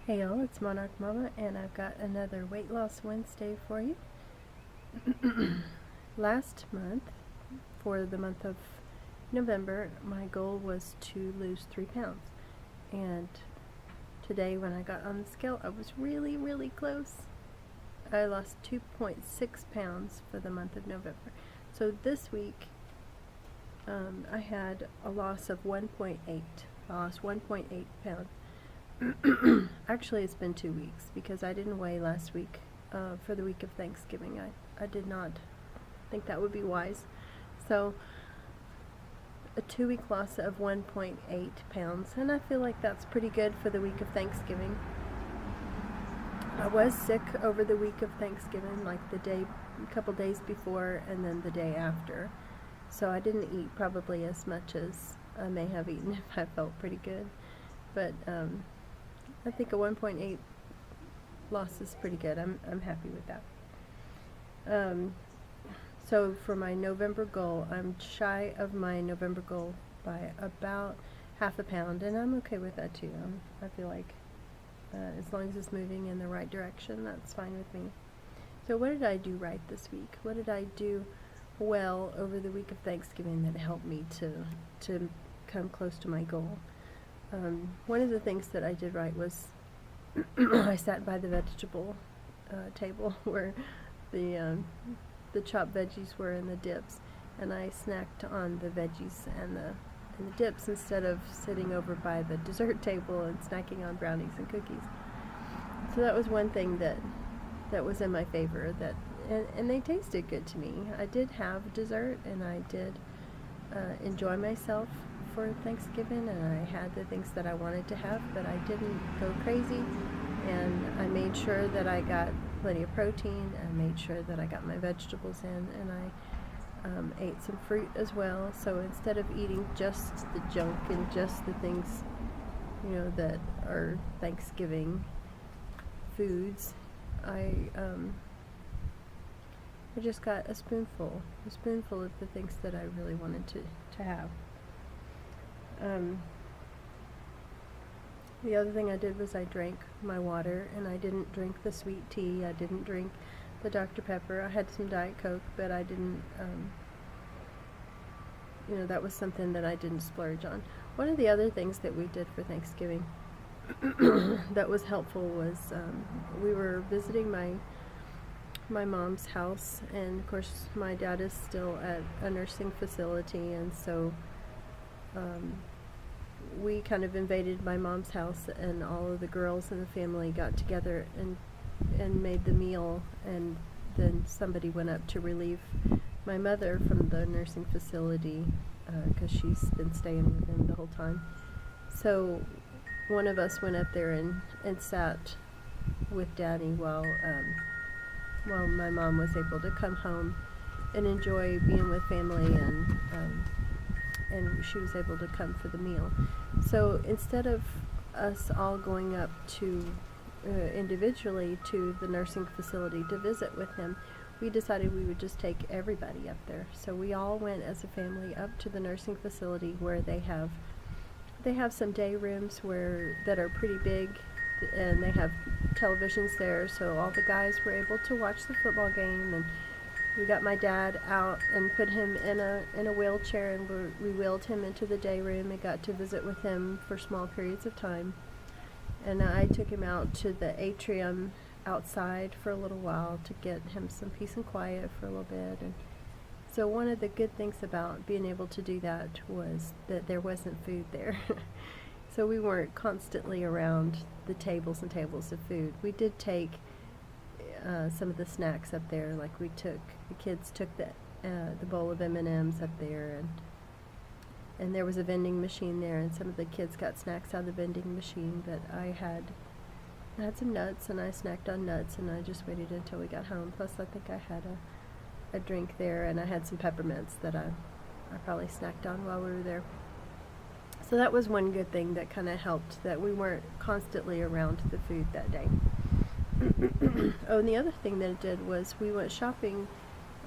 Hey y'all, it's Monarch Mama, and I've got another Weight Loss Wednesday for you. Last month, for the month of November, my goal was to lose 3 pounds. And today when I got on the scale, I was really, really close. I lost 2.6 pounds for the month of November. So this week, I had a loss of 1.8. I lost 1.8 pounds. Actually, it's been 2 weeks because I didn't weigh last week for the week of Thanksgiving. I did not think that would be wise. So a 2-week loss of 1.8 pounds, and I feel like that's pretty good for the week of Thanksgiving. I was sick over the week of Thanksgiving, like a couple days before and then the day after. So I didn't eat probably as much as I may have eaten if I felt pretty good. But I think a 1.8 loss is pretty good. I'm happy with that. So for my November goal, I'm shy of my November goal by about half a pound, and I'm okay with that too. I feel like as long as it's moving in the right direction, that's fine with me. So what did I do right this week? What did I do well over the week of Thanksgiving that helped me to come close to my goal? One of the things that I did right was I sat by the vegetable table where the chopped veggies were and the dips, and I snacked on the veggies and the dips instead of sitting over by the dessert table and snacking on brownies and cookies. So that was one thing that was in my favor, and they tasted good to me. I did have dessert, and I did enjoy myself for Thanksgiving, and I had the things that I wanted to have, but I didn't go crazy, and I made sure that I got plenty of protein, and made sure that I got my vegetables in, and I ate some fruit as well. So instead of eating just the junk and just the things, that are Thanksgiving foods, I just got a spoonful of the things that I really wanted to have. The other thing I did was I drank my water, and I didn't drink the sweet tea. I didn't drink the Dr. Pepper. I had some Diet Coke, but I didn't, that was something that I didn't splurge on. One of the other things that we did for Thanksgiving that was helpful was we were visiting my mom's house, and of course my dad is still at a nursing facility, and so we kind of invaded my mom's house, and all of the girls in the family got together and made the meal, and then somebody went up to relieve my mother from the nursing facility because she's been staying with them the whole time. So one of us went up there and sat with Daddy while my mom was able to come home and enjoy being with family, and she was able to come for the meal. So instead of us all going up to individually to the nursing facility to visit with him, we decided we would just take everybody up there. So we all went as a family up to the nursing facility, where they have some day rooms that are pretty big, and they have televisions there, so all the guys were able to watch the football game, and we got my dad out and put him in a wheelchair, and we wheeled him into the day room and got to visit with him for small periods of time. And I took him out to the atrium outside for a little while to get him some peace and quiet for a little bit. And so one of the good things about being able to do that was that there wasn't food there. So we weren't constantly around the tables and tables of food. We did take some of the snacks up there, like the kids took the bowl of M&Ms up there, and there was a vending machine there, and some of the kids got snacks out of the vending machine. But I had some nuts, and I snacked on nuts, and I just waited until we got home. Plus I think I had a drink there, and I had some peppermints that I probably snacked on while we were there. So that was one good thing that kind of helped, that we weren't constantly around the food that day. Oh, and the other thing that it did was we went shopping,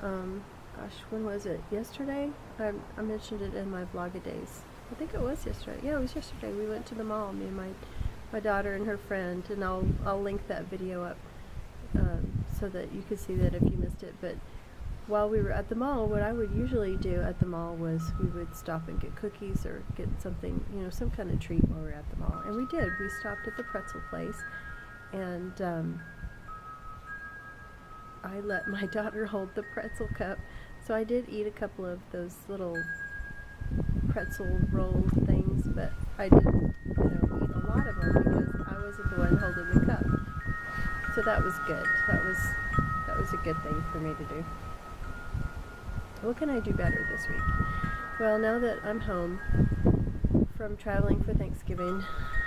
when was it? Yesterday? I mentioned it in my Vlogidays. I think it was yesterday. Yeah, it was yesterday. We went to the mall, me and my daughter and her friend, and I'll link that video up so that you could see that if you missed it. But while we were at the mall, what I would usually do at the mall was we would stop and get cookies or get something, you know, some kind of treat while we were at the mall. And we did. We stopped at the pretzel place, and I let my daughter hold the pretzel cup. So I did eat a couple of those little pretzel roll things, but I didn't, you know, eat a lot of them because I wasn't the one holding the cup. So that was good. That was a good thing for me to do. What can I do better this week? Well, now that I'm home from traveling for Thanksgiving,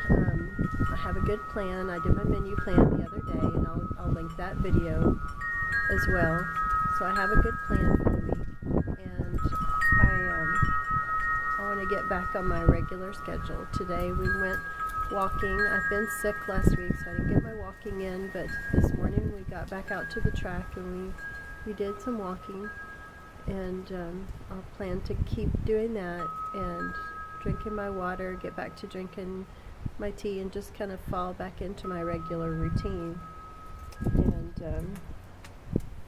I have a good plan. I did my menu plan the other day, and I'll link that video as well. So I have a good plan for the week, and I want to get back on my regular schedule. Today we went walking. I've been sick last week, so I didn't get my walking in, but this morning we got back out to the track and we did some walking, and I'll plan to keep doing that and drinking my water, get back to drinking my tea, and just kind of fall back into my regular routine and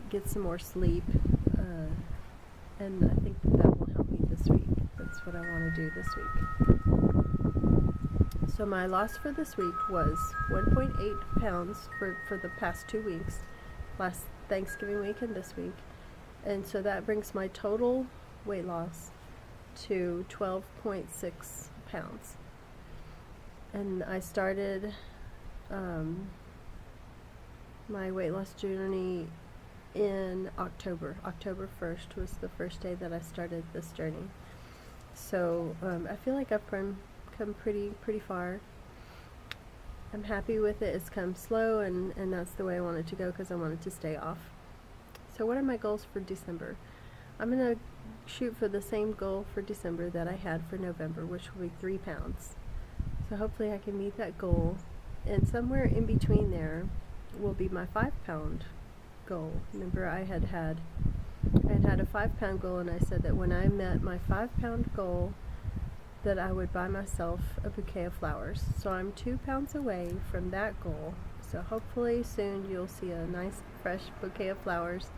get some more sleep, and I think that will help me this week. That's what I want to do this week. So my loss for this week was 1.8 pounds for the past 2 weeks, last Thanksgiving week and this week. And so that brings my total weight loss to 12.6 pounds. And I started my weight loss journey in October. October 1st was the first day that I started this journey. So I feel like I've come pretty far. I'm happy with it. It's come slow, and that's the way I want it to go because I want it to stay off. So what are my goals for December? I'm going to shoot for the same goal for December that I had for November, which will be 3 pounds. So hopefully I can meet that goal. And somewhere in between there will be my 5-pound goal. Remember, I had a 5-pound goal, and I said that when I met my 5-pound goal that I would buy myself a bouquet of flowers. So I'm 2 pounds away from that goal. So hopefully soon you'll see a nice fresh bouquet of flowers,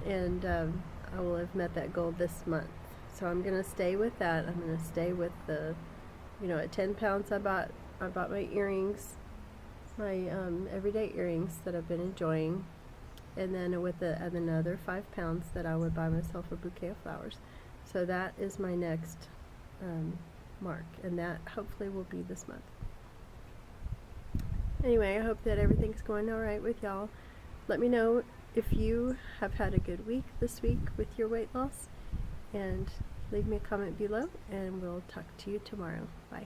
and I will have met that goal this month. So I'm going to stay with that. I'm going to stay with the, you know, at 10 pounds I bought my earrings, my everyday earrings that I've been enjoying, and then with another 5 pounds that I would buy myself a bouquet of flowers. So that is my next mark, and that hopefully will be this month. Anyway, I hope that everything's going alright with y'all. Let me know if you have had a good week this week with your weight loss, and leave me a comment below, and we'll talk to you tomorrow. Bye.